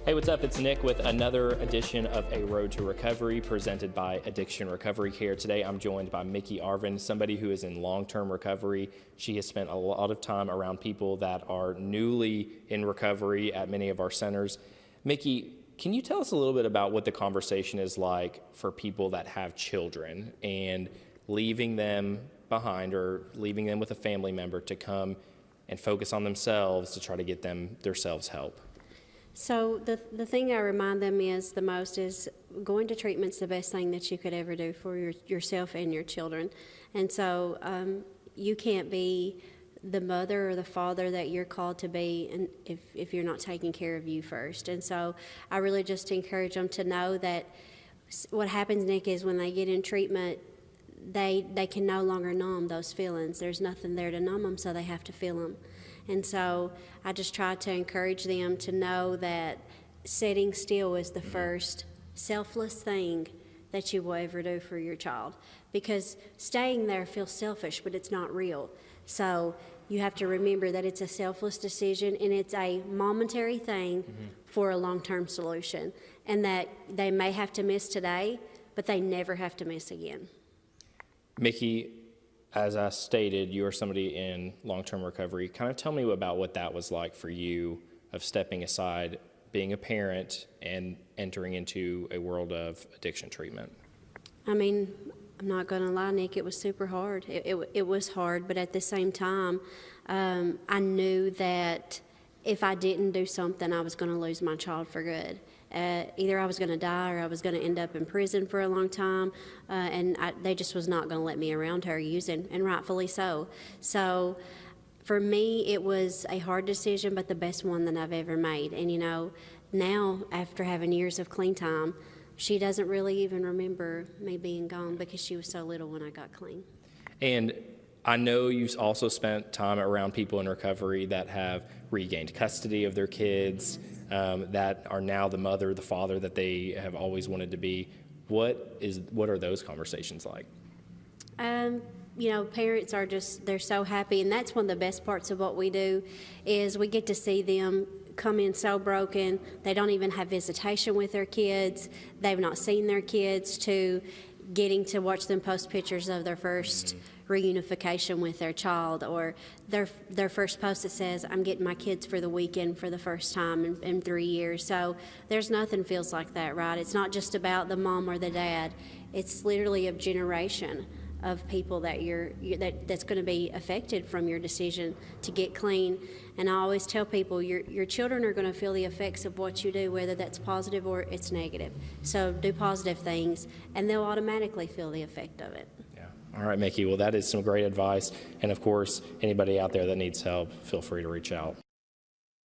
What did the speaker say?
Hey, what's up? It's Nick with another edition of A Road to Recovery presented by Addiction Recovery Care. Today I'm joined by Micki Arvin, somebody who is in long-term recovery. She has spent a lot of time around people that are newly in recovery at many of our centers. Micki, can you tell us a little bit about what the conversation is like for people that have children and leaving them behind or leaving them with a family member to come and focus on themselves to try to get themselves help? So the thing I remind them is the most is going to treatment's the best thing that you could ever do for yourself and your children. And so you can't be the mother or the father that you're called to be and if you're not taking care of you first. And so I really just encourage them to know that what happens, Nick, is when they get in treatment, they can no longer numb those feelings. There's nothing there to numb them, so they have to feel them. And so I just try to encourage them to know that sitting still is the first selfless thing that you will ever do for your child. Because staying there feels selfish, but it's not real. So you have to remember that it's a selfless decision and it's a momentary thing for a long-term solution. And that they may have to miss today, but they never have to miss again. Micki, as I stated, you are somebody in long-term recovery. Kind of tell me about what that was like for you of stepping aside, being a parent, and entering into a world of addiction treatment. I mean, I'm not going to lie, Nick, it was super hard. It was hard, but at the same time, I knew that if I didn't do something, I was going to lose my child for good. Either I was going to die or I was going to end up in prison for a long time, and they just was not going to let me around her using, and rightfully so. So for me, it was a hard decision, but the best one that I've ever made. And you know, now after having years of clean time, she doesn't really even remember me being gone because she was so little when I got clean. And I know you also spent time around people in recovery that have regained custody of their kids, that are now the mother, the father that they have always wanted to be. What are those conversations like? You know, parents are they're so happy, and that's one of the best parts of what we do is we get to see them come in so broken. They don't even have visitation with their kids. They've not seen their kids, to getting to watch them post pictures of their first reunification with their child, or their first post that says, I'm getting my kids for the weekend for the first time in 3 years. So there's nothing feels like that, right? It's not just about the mom or the dad. It's literally a generation of people that that's going to be affected from your decision to get clean. And I always tell people your children are going to feel the effects of what you do, whether that's positive or it's negative. So do positive things and they'll automatically feel the effect of it. All right, Micki, well, that is some great advice. And of course, anybody out there that needs help, feel free to reach out.